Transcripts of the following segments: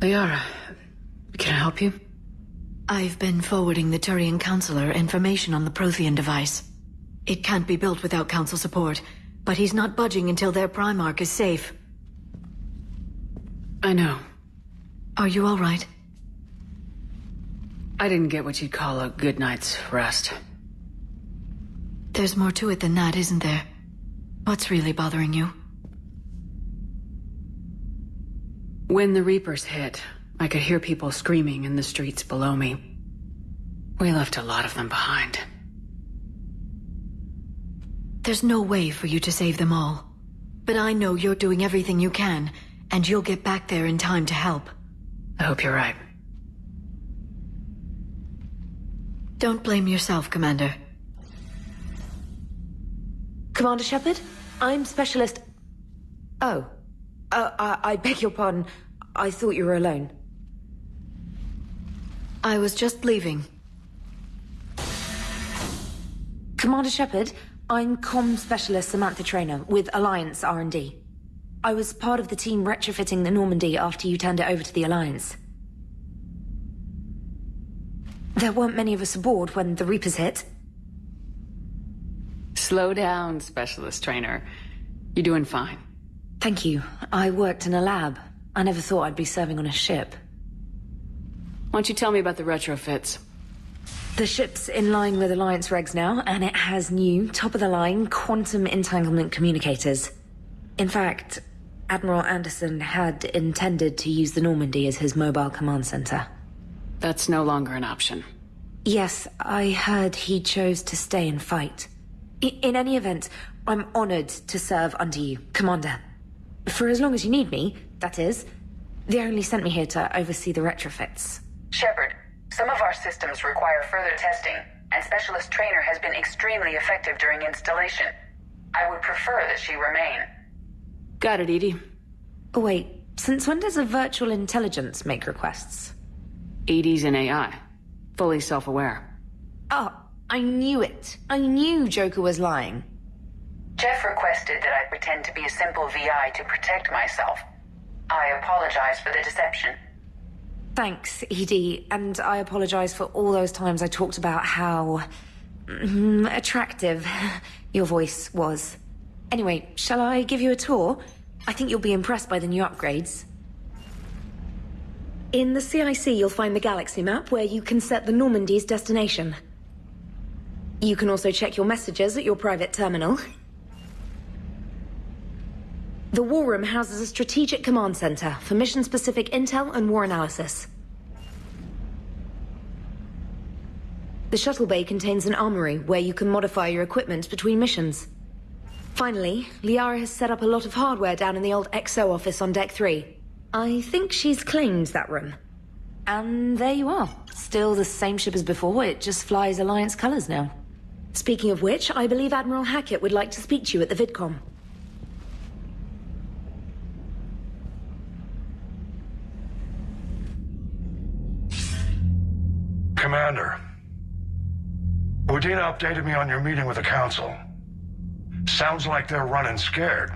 Liara, can I help you? I've been forwarding the Turian Counselor information on the Prothean device. It can't be built without Council support, but he's not budging until their Primarch is safe. I know. Are you all right? I didn't get what you'd call a good night's rest. There's more to it than that, isn't there? What's really bothering you? When the Reapers hit, I could hear people screaming in the streets below me. We left a lot of them behind. There's no way for you to save them all. But I know you're doing everything you can, and you'll get back there in time to help. I hope you're right. Don't blame yourself, Commander. Commander Shepard, I'm Specialist... Oh. I beg your pardon. I thought you were alone. I was just leaving. Commander Shepard, I'm Comm Specialist Samantha Traynor with Alliance R&D. I was part of the team retrofitting the Normandy after you turned it over to the Alliance. There weren't many of us aboard when the Reapers hit. Slow down, Specialist Trainer. You're doing fine. Thank you. I worked in a lab. I never thought I'd be serving on a ship. Why don't you tell me about the retrofits? The ship's in line with Alliance regs now, and it has new, top-of-the-line quantum entanglement communicators. In fact, Admiral Anderson had intended to use the Normandy as his mobile command center. That's no longer an option. Yes, I heard he chose to stay and fight. In any event, I'm honored to serve under you, Commander. For as long as you need me, that is. They only sent me here to oversee the retrofits. Shepard, some of our systems require further testing, and Specialist Trainer has been extremely effective during installation. I would prefer that she remain. Got it, Edie. Oh, wait, since when does a virtual intelligence make requests? Edie's an AI. Fully self-aware. Oh, I knew it. I knew Joker was lying. Jeff requested that I pretend to be a simple VI to protect myself. I apologize for the deception. Thanks, Edie, and I apologize for all those times I talked about how... attractive your voice was. Anyway, shall I give you a tour? I think you'll be impressed by the new upgrades. In the CIC, you'll find the galaxy map where you can set the Normandy's destination. You can also check your messages at your private terminal. The War Room houses a strategic command center for mission-specific intel and war analysis. The shuttle bay contains an armory where you can modify your equipment between missions. Finally, Liara has set up a lot of hardware down in the old XO office on Deck 3. I think she's claimed that room. And there you are. Still the same ship as before, it just flies Alliance colors now. Speaking of which, I believe Admiral Hackett would like to speak to you at the VidCom. Commander, Udina updated me on your meeting with the Council. Sounds like they're running scared.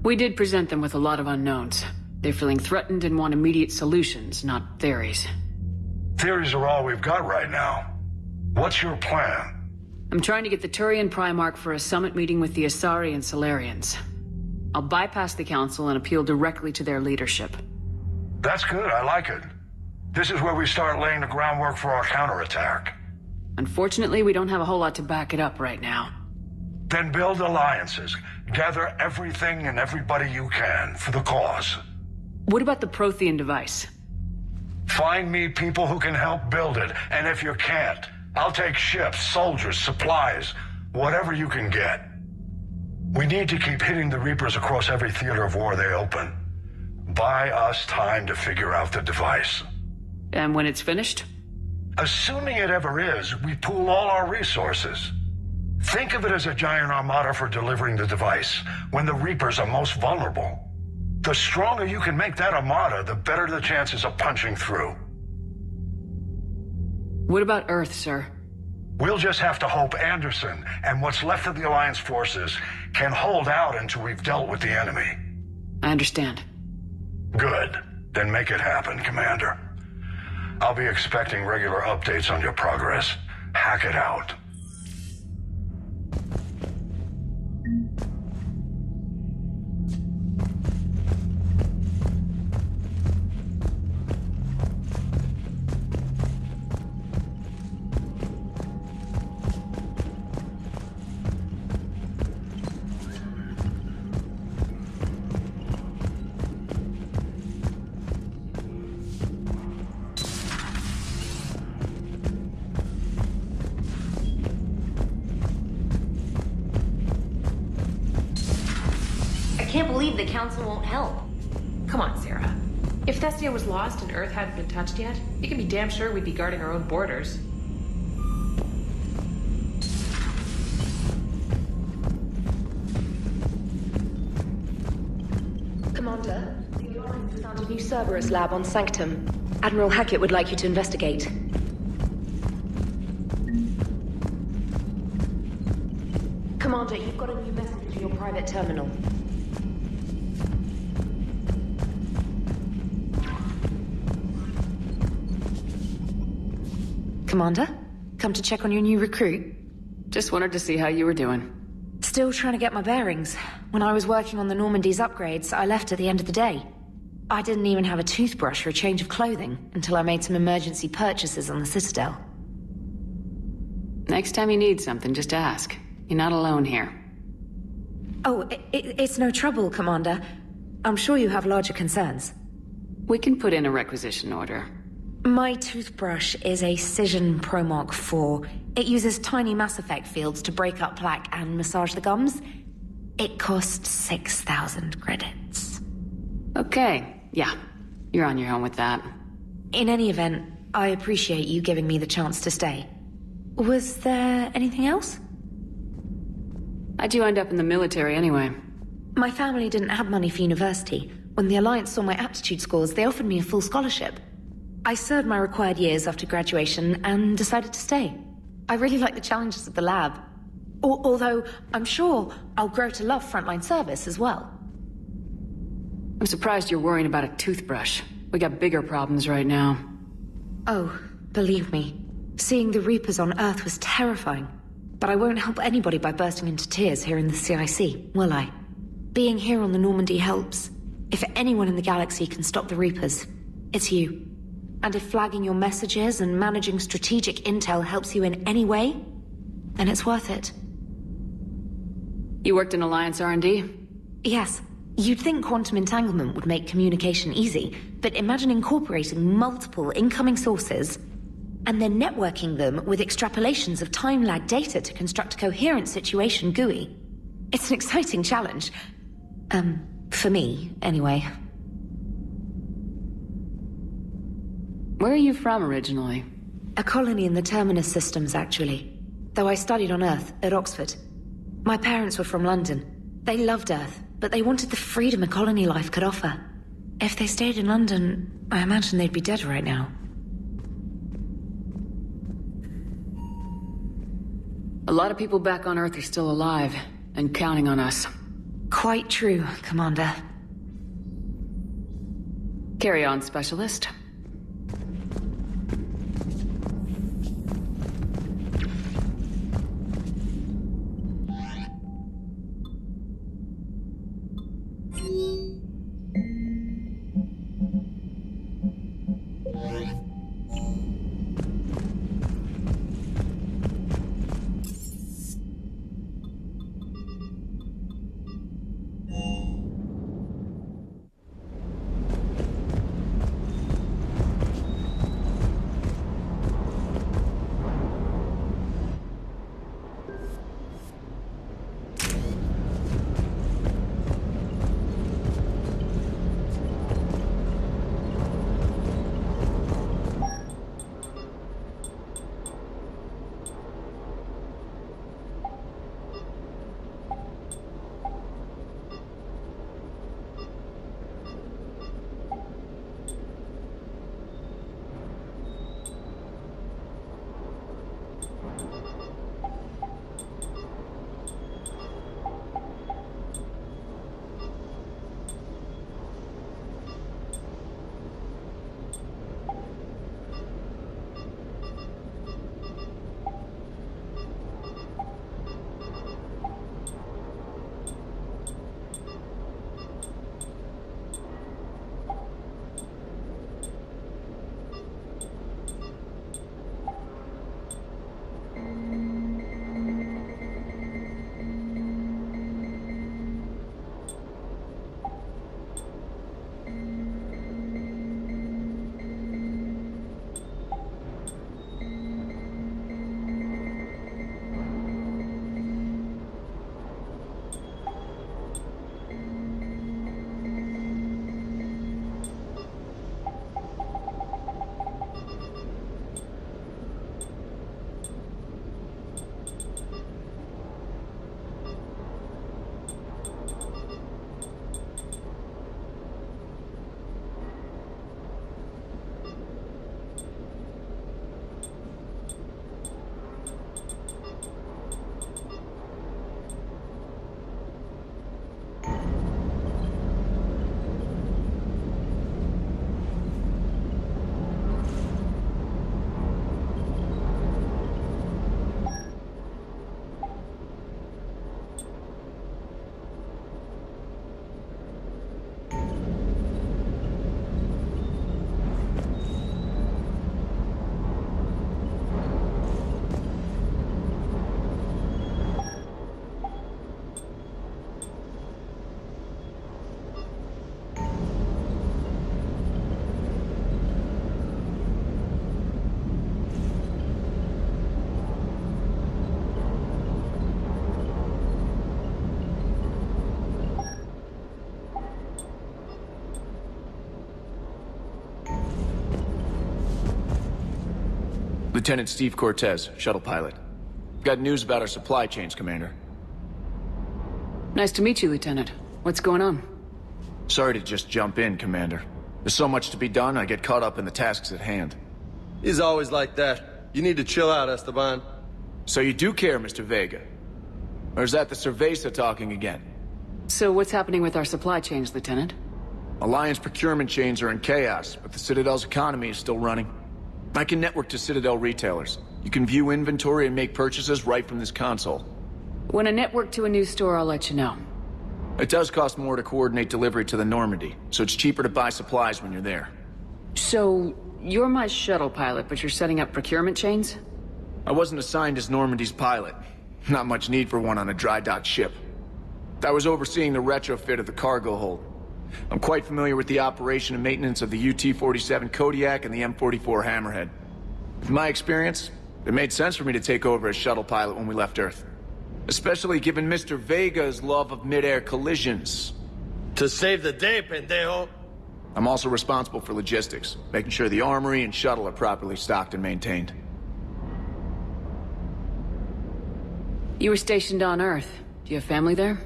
We did present them with a lot of unknowns. They're feeling threatened and want immediate solutions, not theories. Theories are all we've got right now. What's your plan? I'm trying to get the Turian Primarch for a summit meeting with the Asari and Solarians. I'll bypass the Council and appeal directly to their leadership. That's good, I like it. This is where we start laying the groundwork for our counterattack. Unfortunately, we don't have a whole lot to back it up right now. Then build alliances. Gather everything and everybody you can for the cause. What about the Prothean device? Find me people who can help build it, and if you can't, I'll take ships, soldiers, supplies, whatever you can get. We need to keep hitting the Reapers across every theater of war they open. Buy us time to figure out the device. And when it's finished? Assuming it ever is, we pool all our resources. Think of it as a giant armada for delivering the device, when the Reapers are most vulnerable. The stronger you can make that armada, the better the chances of punching through. What about Earth, sir? We'll just have to hope Anderson and what's left of the Alliance forces can hold out until we've dealt with the enemy. I understand. Good. Then make it happen, Commander. I'll be expecting regular updates on your progress. Hackett out. I can't believe the Council won't help. Come on, Sarah. If Thestia was lost and Earth hadn't been touched yet, you can be damn sure we'd be guarding our own borders. Commander, the Alliance found a new Cerberus lab on Sanctum. Admiral Hackett would like you to investigate. Commander, you've got a new message to your private terminal. Commander, come to check on your new recruit. Just wanted to see how you were doing. Still trying to get my bearings. When I was working on the Normandy's upgrades, I left at the end of the day. I didn't even have a toothbrush or a change of clothing until I made some emergency purchases on the Citadel. Next time you need something, just ask. You're not alone here. Oh, it's no trouble, Commander. I'm sure you have larger concerns. We can put in a requisition order. My toothbrush is a Cision Pro Mark IV. It uses tiny Mass Effect fields to break up plaque and massage the gums. It costs 6,000 credits. Okay, yeah. You're on your own with that. In any event, I appreciate you giving me the chance to stay. Was there anything else? How'd you end up in the military anyway? My family didn't have money for university. When the Alliance saw my aptitude scores, they offered me a full scholarship. I served my required years after graduation and decided to stay. I really like the challenges of the lab. Although, I'm sure I'll grow to love frontline service as well. I'm surprised you're worrying about a toothbrush. We got bigger problems right now. Oh, believe me. Seeing the Reapers on Earth was terrifying. But I won't help anybody by bursting into tears here in the CIC, will I? Being here on the Normandy helps. If anyone in the galaxy can stop the Reapers, it's you. And if flagging your messages and managing strategic intel helps you in any way, then it's worth it. You worked in Alliance R&D? Yes. You'd think quantum entanglement would make communication easy, but imagine incorporating multiple incoming sources and then networking them with extrapolations of time-lag data to construct a coherent situation GUI. It's an exciting challenge. For me, anyway. Where are you from originally? A colony in the Terminus systems, actually. Though I studied on Earth, at Oxford. My parents were from London. They loved Earth, but they wanted the freedom a colony life could offer. If they stayed in London, I imagine they'd be dead right now. A lot of people back on Earth are still alive, and counting on us. Quite true, Commander. Carry on, Specialist. Lieutenant Steve Cortez, shuttle pilot. Got news about our supply chains, Commander. Nice to meet you, Lieutenant. What's going on? Sorry to just jump in, Commander. There's so much to be done, I get caught up in the tasks at hand. He's always like that. You need to chill out, Esteban. So you do care, Mr. Vega? Or is that the Cerveza talking again? So what's happening with our supply chains, Lieutenant? Alliance procurement chains are in chaos, but the Citadel's economy is still running. I can network to Citadel retailers. You can view inventory and make purchases right from this console. When I network to a new store, I'll let you know. It does cost more to coordinate delivery to the Normandy, so it's cheaper to buy supplies when you're there. So, you're my shuttle pilot, but you're setting up procurement chains? I wasn't assigned as Normandy's pilot. Not much need for one on a dry dock ship. I was overseeing the retrofit of the cargo hold. I'm quite familiar with the operation and maintenance of the UT-47 Kodiak and the M44 Hammerhead. From my experience, it made sense for me to take over as shuttle pilot when we left Earth. Especially given Mr. Vega's love of mid-air collisions. To save the day, pendejo. I'm also responsible for logistics, making sure the armory and shuttle are properly stocked and maintained. You were stationed on Earth. Do you have family there?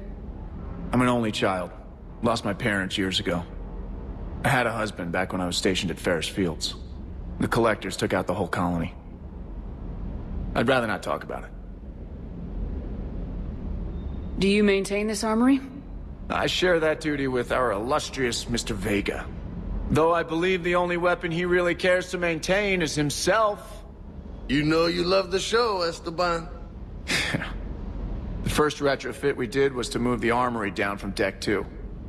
I'm an only child. Lost my parents years ago. I had a husband back when I was stationed at Ferris Fields. The collectors took out the whole colony. I'd rather not talk about it. Do you maintain this armory? I share that duty with our illustrious Mr. Vega. Though I believe the only weapon he really cares to maintain is himself. You know you love the show, Esteban. The first retrofit we did was to move the armory down from Deck 2.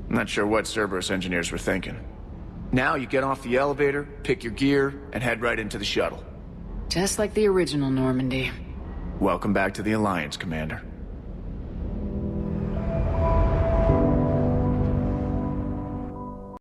I'm not sure what Cerberus engineers were thinking. Now you get off the elevator, pick your gear, and head right into the shuttle. Just like the original Normandy. Welcome back to the Alliance, Commander.